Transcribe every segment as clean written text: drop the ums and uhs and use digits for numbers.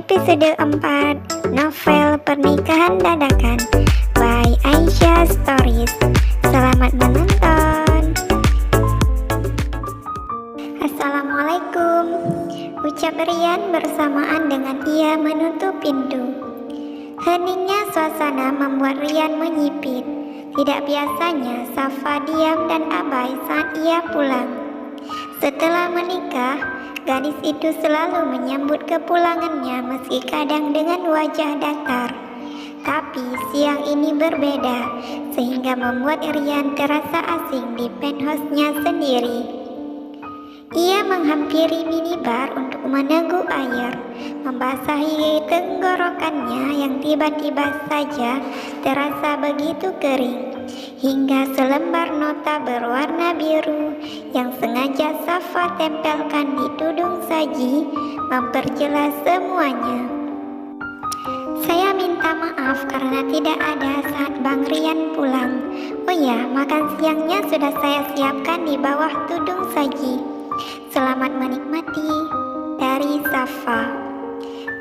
Episode 4 Novel Pernikahan Dadakan by Aisyah Stories. Selamat menonton. Assalamualaikum, ucap Rian bersamaan dengan ia menutup pintu. Heningnya suasana membuat Rian menyipit. Tidak biasanya Safa diam dan abai saat ia pulang. Setelah menikah, gadis itu selalu menyambut kepulangannya meski kadang dengan wajah datar. Tapi siang ini berbeda, sehingga membuat Rian terasa asing di penthouse-nya sendiri. Ia menghampiri minibar untuk meneguk air, membasahi tenggorokannya yang tiba-tiba saja terasa begitu kering, hingga selembar nota berwarna biru yang sengaja Safa tempelkan di tudung saji memperjelas semuanya. Saya minta maaf karena tidak ada saat Bang Rian pulang. Oh ya, makan siangnya sudah saya siapkan di bawah tudung saji. Selamat menikmati, dari Safa.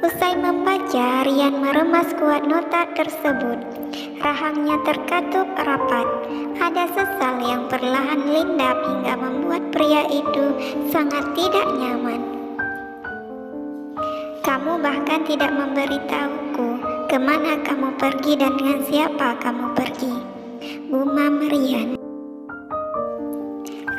Usai membaca, Rian meremas kuat nota tersebut. Rahangnya terkatup rapat. Ada sesal yang perlahan lindap hingga membuat pria itu sangat tidak nyaman. Kamu bahkan tidak memberitahuku kemana kamu pergi dan dengan siapa kamu pergi, gumam Rian.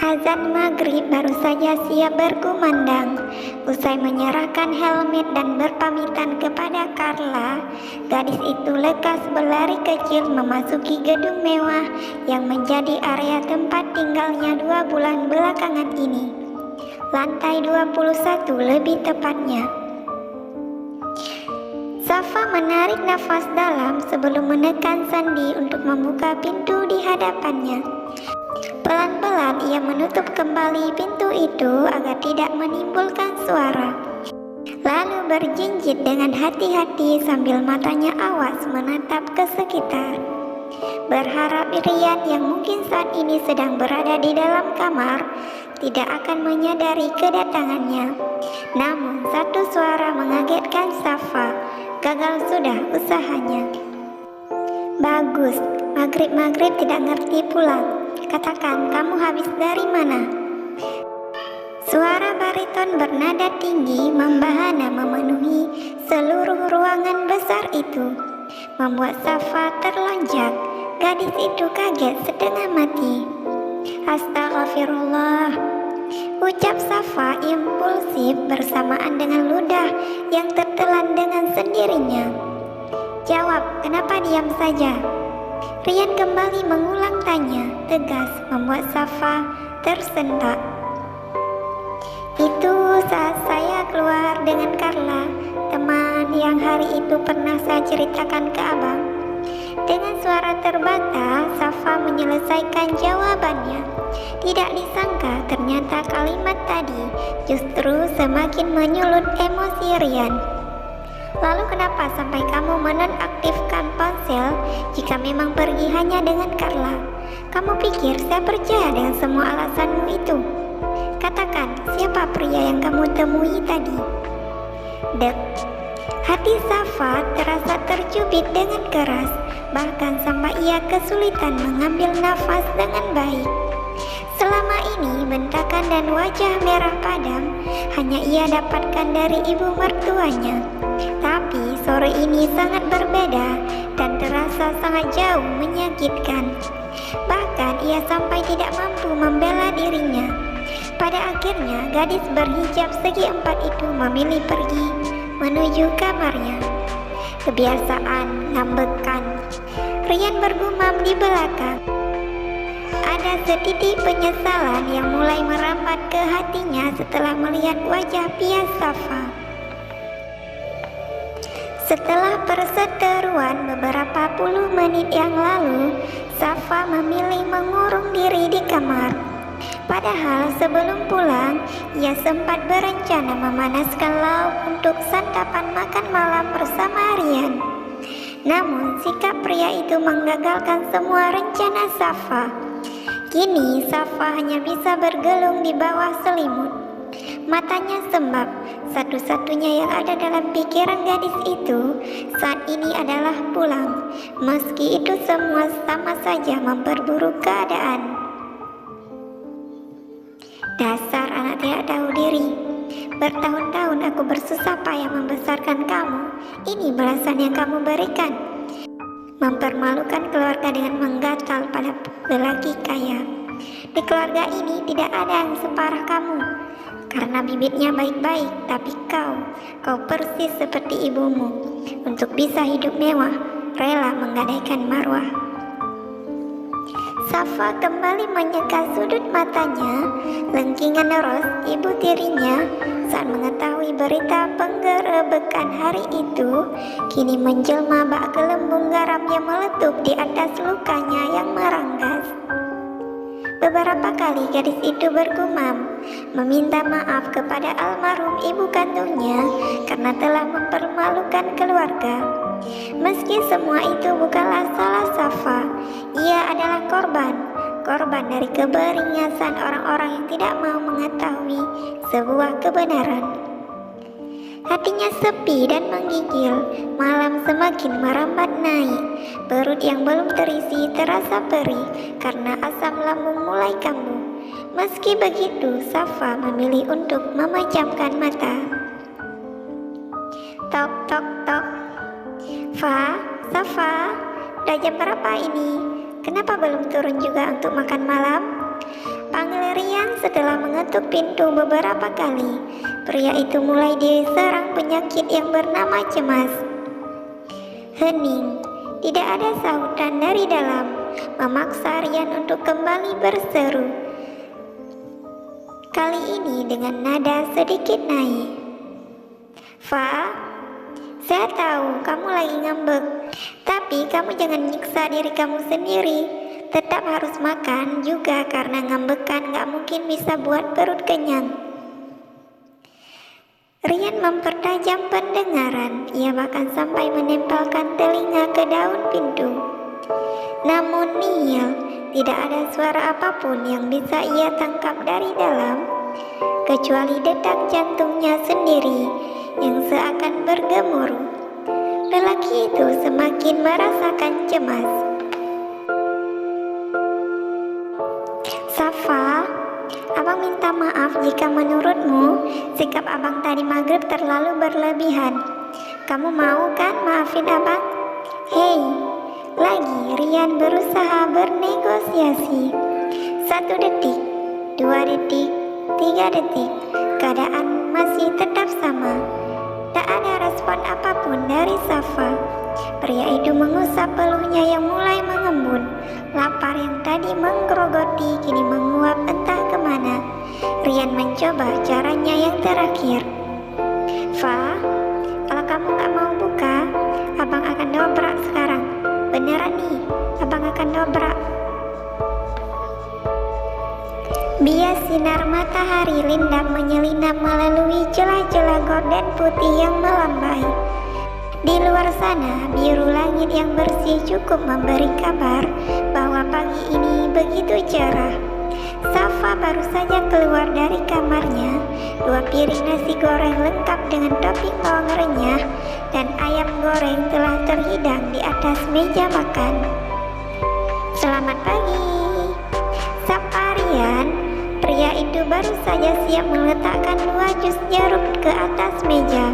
Azan maghrib baru saja siap berkumandang. Usai menyerahkan helmet dan berpamitan kepada Carla, gadis itu lekas berlari kecil memasuki gedung mewah yang menjadi area tempat tinggalnya 2 bulan belakangan ini. Lantai 21 lebih tepatnya. Safa menarik nafas dalam sebelum menekan sandi untuk membuka pintu di hadapannya. Pelan-pelan ia menutup kembali pintu itu agar tidak menimbulkan suara. Lalu berjinjit dengan hati-hati sambil matanya awas menatap ke sekitar. Berharap Rian yang mungkin saat ini sedang berada di dalam kamar tidak akan menyadari kedatangannya. Namun satu suara mengagetkan Safa. Gagal sudah usahanya. Bagus, maghrib-maghrib tidak ngerti pulang. Katakan, kamu habis dari mana? Suara bariton bernada tinggi membahana memenuhi seluruh ruangan besar itu, membuat Safa terlonjak. Gadis itu kaget setengah mati. Astagfirullah, ucap Safa impulsif bersamaan dengan ludah yang tertelan dengan sendirinya. Jawab, kenapa diam saja? Rian kembali mengulang tanya, tegas, membuat Safa tersentak. Itu saat saya keluar dengan Carla, teman yang hari itu pernah saya ceritakan ke abang. Dengan suara terbata, Safa menyelesaikan jawabannya. Tidak disangka ternyata kalimat tadi justru semakin menyulut emosi Rian. Lalu kenapa sampai kamu menonaktifkan ponsel jika memang pergi hanya dengan Carla? Kamu pikir saya percaya dengan semua alasanmu itu? Katakan, siapa pria yang kamu temui tadi? Dek, hati Safa terasa tercubit dengan keras, bahkan sampai ia kesulitan mengambil nafas dengan baik. Selama ini bentakan dan wajah merah padam hanya ia dapatkan dari ibu mertuanya. Tapi sore ini sangat berbeda dan terasa sangat jauh menyakitkan. Bahkan ia sampai tidak mampu membela dirinya. Pada akhirnya gadis berhijab segi 4 itu memilih pergi menuju kamarnya. Kebiasaan ngambekan, Rian bergumam di belakang. Ada setitik penyesalan yang mulai merambat ke hatinya setelah melihat wajah pias Safa. Setelah perseteruan beberapa puluh menit yang lalu, Safa memilih mengurung diri di kamar. Padahal sebelum pulang, ia sempat berencana memanaskan lauk untuk santapan makan malam bersama Rian. Namun sikap pria itu menggagalkan semua rencana Safa. Kini Safa hanya bisa bergelung di bawah selimut. Matanya sembab. Satu-satunya yang ada dalam pikiran gadis itu saat ini adalah pulang. Meski itu semua sama saja memperburuk keadaan. Dasar anak tidak tahu diri. Bertahun-tahun aku bersusah payah membesarkan kamu. Ini balasan yang kamu berikan. Mempermalukan keluarga dengan menggatal pada lelaki kaya. Di keluarga ini tidak ada yang separah kamu. Karena bibitnya baik-baik, tapi kau persis seperti ibumu. Untuk bisa hidup mewah, rela menggadaikan marwah. Safa kembali menyeka sudut matanya. Lengkingan ros ibu tirinya saat mengetahui berita penggerebekan hari itu kini menjelma bak gelembung garam yang meletup di atas lukanya yang meranggas. Beberapa kali gadis itu bergumam, meminta maaf kepada almarhum ibu kandungnya karena telah mempermalukan keluarga. Meski semua itu bukanlah salah Safa, ia adalah korban dari keberingasan orang-orang yang tidak mau mengetahui sebuah kebenaran. Hatinya sepi dan menggigil, malam semakin merambat naik. Perut yang belum terisi terasa perih karena asam lambung mulai kambuh. Meski begitu, Safa memilih untuk memejamkan mata. Tok tok tok. Safa, udah jam berapa ini? Kenapa belum turun juga untuk makan malam? Panggil Rian setelah mengetuk pintu beberapa kali. Pria itu mulai diserang penyakit yang bernama cemas. Hening, tidak ada sahutan dari dalam, memaksa Rian untuk kembali berseru. Kali ini dengan nada sedikit naik. Saya tahu kamu lagi ngambek, tapi kamu jangan nyiksa diri kamu sendiri. Tetap harus makan juga karena ngambekan gak mungkin bisa buat perut kenyang. Rian mempertajam pendengaran, ia bahkan sampai menempelkan telinga ke daun pintu. Namun nihil, tidak ada suara apapun yang bisa ia tangkap dari dalam, kecuali detak jantungnya sendiri yang seakan bergemuruh. Lelaki itu semakin merasakan cemas. Safa, abang minta maaf jika menurutmu sikap abang tadi maghrib terlalu berlebihan. Kamu mau kan maafin abang? Hei, lagi Rian berusaha bernegosiasi. 1 detik, 2 detik, 3 detik, keadaan masih tetap sama. Tak ada respon apapun dari Safa. Pria itu mengusap peluhnya yang mulai mengembun. Lapar yang tadi menggerogoti kini menguap entah kemana. Rian mencoba caranya yang terakhir. Kalau kamu gak mau buka, abang akan dobrak sekarang. Beneran nih, abang akan dobrak. Bias sinar matahari lindam menyelinap melalui celah-celah gorden putih yang melambai. Di luar sana, biru langit yang bersih cukup memberi kabar bahwa pagi ini begitu cerah. Safa baru saja keluar dari kamarnya. 2 piring nasi goreng lengkap dengan topping bawang renyah dan ayam goreng telah terhidang di atas meja makan. Selamat pagi, sapa Rian. Pria itu baru saja siap meletakkan 2 jus jeruk ke atas meja.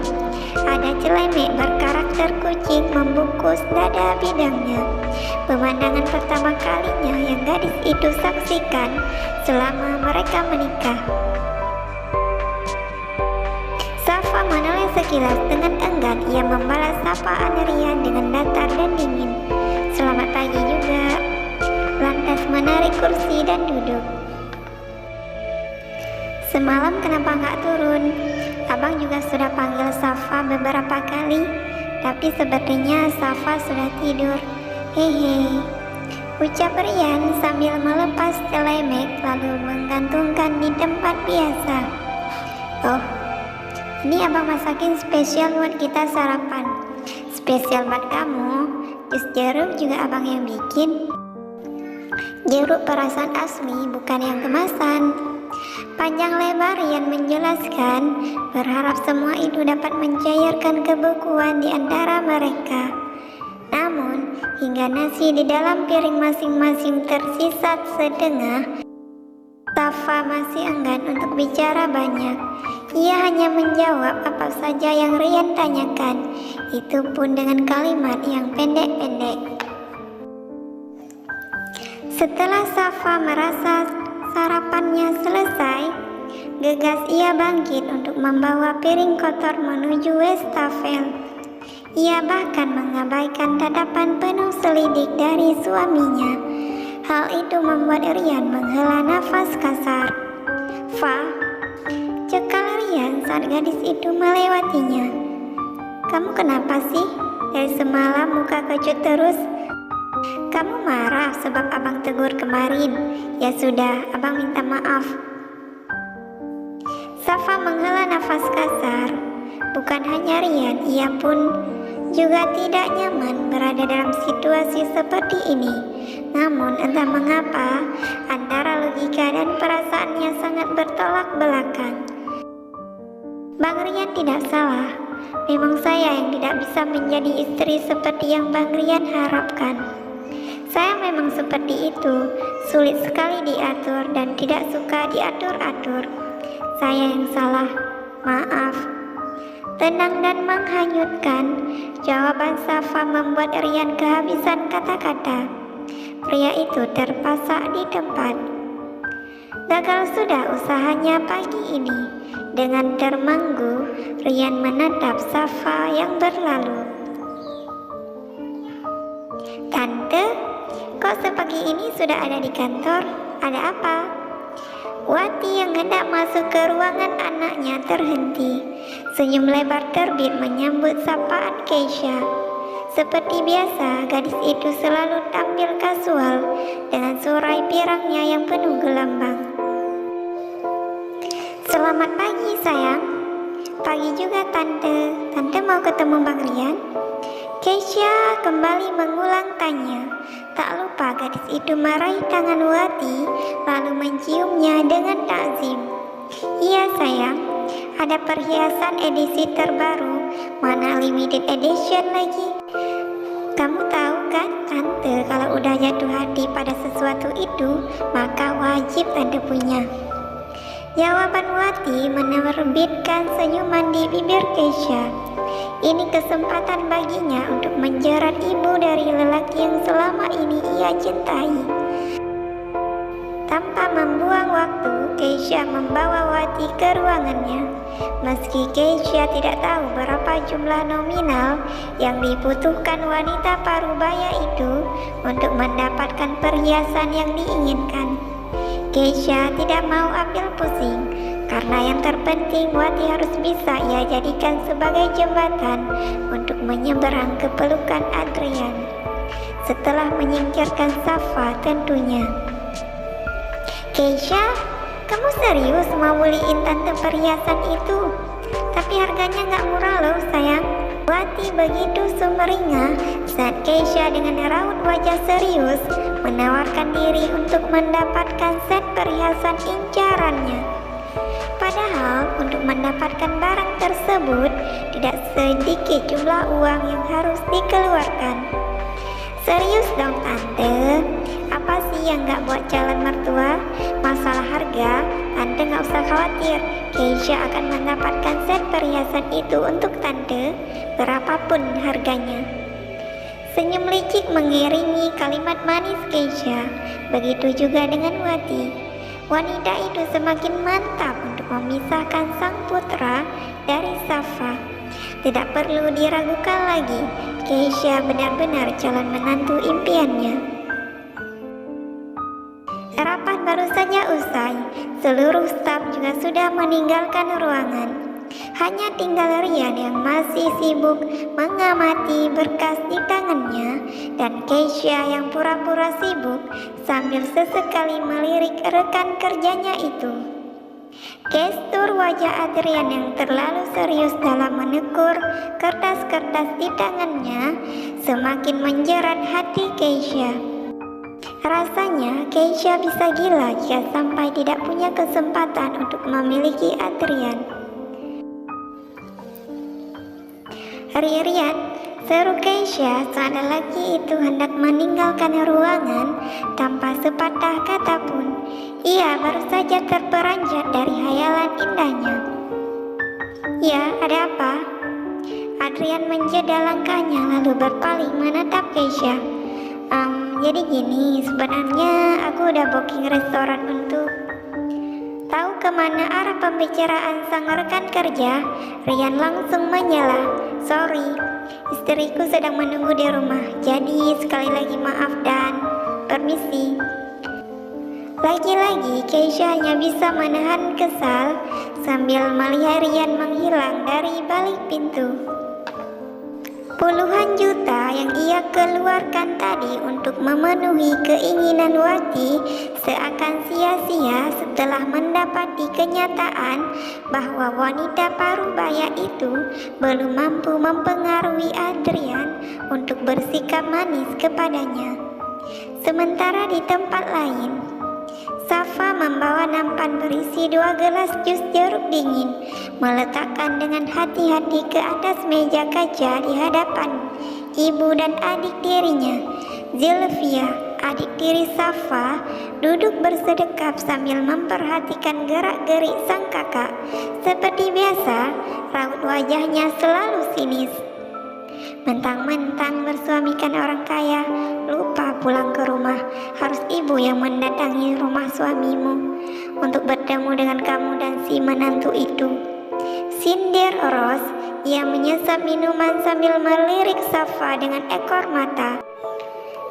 Ada celemek berkarakter kucing membungkus dada bidangnya. Pemandangan pertama kalinya yang gadis itu saksikan selama mereka menikah. Safa menoleh sekilas dengan enggan. Ia membalas sapaan Rian dengan datar dan dingin. Selamat pagi juga. Lantas menarik kursi dan duduk. Semalam kenapa nggak turun? Abang juga sudah panggil Safa beberapa kali, tapi sepertinya Safa sudah tidur. Hehe, ucap Rian sambil melepas celemek lalu menggantungkan di tempat biasa. Oh, ini abang masakin spesial buat kita sarapan. Spesial buat kamu, jus jeruk juga abang yang bikin. Jeruk perasan asli, bukan yang kemasan. Panjang lebar Rian menjelaskan, berharap semua itu dapat mencairkan kebukuan di antara mereka. Namun, hingga nasi di dalam piring masing-masing tersisa setengah, Safa masih enggan untuk bicara banyak. Ia hanya menjawab apa saja yang Rian tanyakan, itu pun dengan kalimat yang pendek-pendek. Setelah Safa merasa sarapannya selesai, gegas ia bangkit untuk membawa piring kotor menuju wastafel. Ia bahkan mengabaikan tatapan penuh selidik dari suaminya. Hal itu membuat Rian menghela nafas kasar. "Fa," cekal Rian saat gadis itu melewatinya. "Kamu kenapa sih? Dari semalam muka kecut terus. Kamu marah sebab abang tegur kemarin? Ya sudah, abang minta maaf." Safa menghela nafas kasar. Bukan hanya Rian, ia pun juga tidak nyaman berada dalam situasi seperti ini. Namun entah mengapa, antara logika dan perasaannya sangat bertolak belakang. Bang Rian tidak salah. Memang saya yang tidak bisa menjadi istri seperti yang Bang Rian harapkan. Saya memang seperti itu, sulit sekali diatur dan tidak suka diatur-atur. Saya yang salah, maaf. Tenang dan menghanyutkan, jawaban Safa membuat Rian kehabisan kata-kata. Pria itu terpasak di tempat. Gagal sudah usahanya pagi ini. Dengan termenggu, Rian menatap Safa yang berlalu. "Tante, kok sepagi ini sudah ada di kantor? Ada apa?" Wati yang hendak masuk ke ruangan anaknya terhenti. Senyum lebar terbit menyambut sapaan Keisha. Seperti biasa, gadis itu selalu tampil kasual dengan surai pirangnya yang penuh gelambang. "Selamat pagi sayang." "Pagi juga tante. Tante mau ketemu Bang Rian?" Keisha kembali mengulang tanya. Tak lupa gadis itu meraih tangan Wati lalu menciumnya dengan takzim. "Iya sayang, ada perhiasan edisi terbaru, mana limited edition lagi. Kamu tahu kan tante, kalau udah jatuh hati pada sesuatu itu, maka wajib tante punya." Jawaban Wati menerbitkan senyuman di bibir Keisha. Ini kesempatan baginya untuk menjerat ibu dari lelaki yang selama ini ia cintai. Tanpa membuang waktu, Keisha membawa Wati ke ruangannya. Meski Keisha tidak tahu berapa jumlah nominal yang dibutuhkan wanita parubaya itu untuk mendapatkan perhiasan yang diinginkan, Keisha tidak mau ambil pusing, karena yang terpenting Wati harus bisa ia jadikan sebagai jembatan untuk menyeberang ke pelukan Adrian. Setelah menyingkirkan Safa tentunya. "Keisha, kamu serius mau beliin tante perhiasan itu? Tapi harganya gak murah loh sayang." Wati begitu sumringah saat Keisha dengan raut wajah serius menawarkan diri untuk mendapatkan set perhiasan incarannya. Padahal untuk mendapatkan barang tersebut tidak sedikit jumlah uang yang harus dikeluarkan. "Serius dong tante, apa sih yang gak buat calon mertua? Masalah harga, tante gak usah khawatir. Keisha akan mendapatkan set perhiasan itu untuk tante, berapapun harganya." Senyum licik mengiringi kalimat manis Keisha. Begitu juga dengan Wati. Wanita itu semakin mantap untuk memisahkan sang putra dari Safa. Tidak perlu diragukan lagi, Keisha benar-benar calon menantu impiannya. Rapat baru saja usai, seluruh staf juga sudah meninggalkan ruangan. Hanya tinggal Rian yang masih sibuk mengamati berkas di tangannya dan Keisha yang pura-pura sibuk sambil sesekali melirik rekan kerjanya itu. Gestur wajah Adrian yang terlalu serius dalam menekur kertas-kertas di tangannya semakin menjerat hati Keisha. Rasanya Keisha bisa gila jika sampai tidak punya kesempatan untuk memiliki Adrian. Rian, seru Keisha saat lelaki itu hendak meninggalkan ruangan tanpa sepatah kata pun. Ia baru saja terperanjat dari hayalan indahnya. Ya, ada apa? Adrian menjeda langkahnya lalu berpaling menatap Keisha. Jadi gini, sebenarnya aku udah booking restoran untuk... Tahu kemana arah pembicaraan sang rekan kerja? Rian langsung menyela. Sorry, istriku sedang menunggu di rumah. Jadi sekali lagi maaf dan permisi. Lagi-lagi Keisha hanya bisa menahan kesal sambil melihat Rian menghilang dari balik pintu. Puluhan juta yang ia keluarkan tadi untuk memenuhi keinginan Wati seakan sia-sia setelah mendapati kenyataan bahwa wanita parubaya itu belum mampu mempengaruhi Adrian untuk bersikap manis kepadanya. Sementara di tempat lain, Safa membawa nampan berisi 2 gelas jus jeruk dingin, meletakkan dengan hati-hati ke atas meja kaca di hadapan ibu dan adik tirinya. Zilvia, adik tiri Safa, duduk bersedekap sambil memperhatikan gerak-gerik sang kakak. Seperti biasa, raut wajahnya selalu sinis. Mentang-mentang bersuamikan orang kaya, lupa pulang ke rumah. Harus ibu yang mendatangi rumah suamimu untuk bertemu dengan kamu dan si menantu itu. Sindir Rose, ia menyesap minuman sambil melirik Safa dengan ekor mata.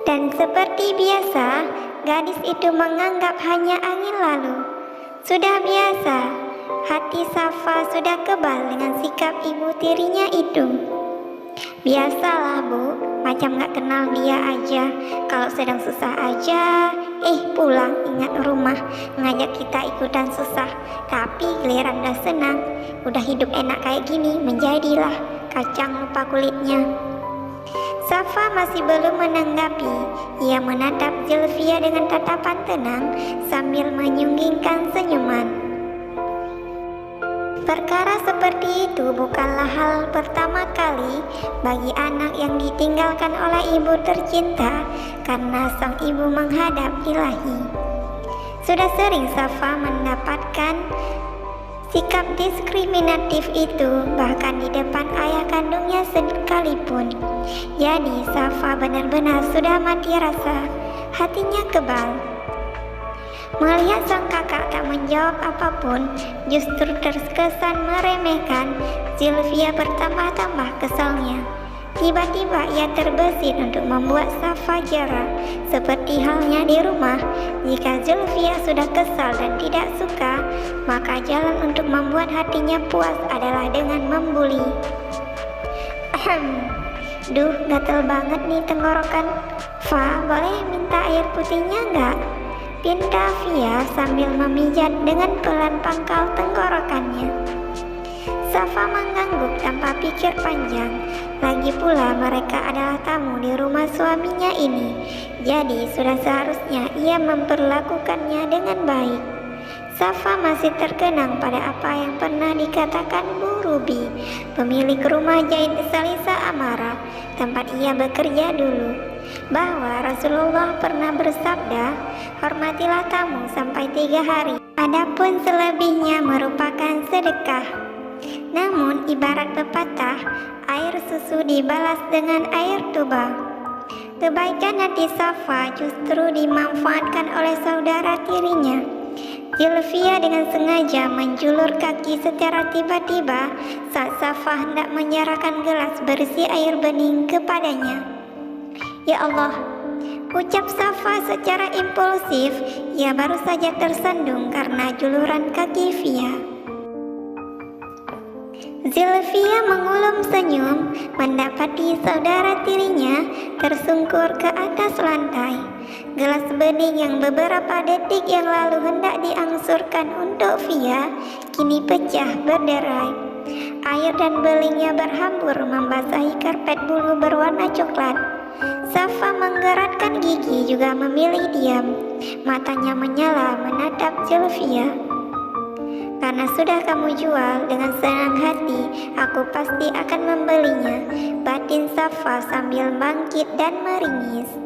Dan seperti biasa, gadis itu menganggap hanya angin lalu. Sudah biasa, hati Safa sudah kebal dengan sikap ibu tirinya itu. Biasalah bu, macam gak kenal dia aja. Kalau sedang susah aja, pulang ingat rumah, ngajak kita ikutan susah. Tapi giliran udah senang, udah hidup enak kayak gini, menjadilah kacang lupa kulitnya. Safa masih belum menanggapi. Ia menatap Zilvia dengan tatapan tenang sambil menyunggingkan senyuman. Perkara seperti itu bukanlah hal pertama kali bagi anak yang ditinggalkan oleh ibu tercinta karena sang ibu menghadap Ilahi. Sudah sering Safa mendapatkan sikap diskriminatif itu bahkan di depan ayah kandungnya sekalipun. Jadi Safa benar-benar sudah mati rasa, hatinya kebal. Melihat sang kakak tak menjawab apapun, justru terkesan meremehkan, Zilvia bertambah-tambah kesalnya. Tiba-tiba ia terbesit untuk membuat Safa jera. Seperti halnya di rumah, jika Zilvia sudah kesal dan tidak suka, maka jalan untuk membuat hatinya puas adalah dengan membuli. Duh, gatel banget nih tenggorokan. Fa, boleh minta air putihnya nggak? Pinta Via sambil memijat dengan pelan pangkal tenggorokannya. Safa mengangguk tanpa pikir panjang. Lagi pula mereka adalah tamu di rumah suaminya ini. Jadi sudah seharusnya ia memperlakukannya dengan baik. Safa masih terkenang pada apa yang pernah dikatakan Bu Ruby, pemilik rumah jahit Salisa Amara, tempat ia bekerja dulu, bahwa Rasulullah pernah bersabda, hormatilah tamu sampai 3 hari, adapun selebihnya merupakan sedekah. Namun ibarat pepatah, air susu dibalas dengan air tuba. Kebaikan hati Safa justru dimanfaatkan oleh saudara tirinya. Zilvia dengan sengaja menjulur kaki secara tiba-tiba saat Safa hendak menyerahkan gelas berisi air bening kepadanya. Ya Allah, ucap Safa secara impulsif. Ia baru saja tersandung karena juluran kaki Via. Zilvia mengulum senyum mendapati saudara tirinya tersungkur ke atas lantai. Gelas bening yang beberapa detik yang lalu hendak diangsurkan untuk Via kini pecah berderai. Air dan belingnya berhambur membasahi karpet bulu berwarna coklat. Safa menggerakkan gigi juga memilih diam. Matanya menyala menatap Zulfia. Karena sudah kamu jual, dengan senang hati aku pasti akan membelinya, batin Safa sambil bangkit dan meringis.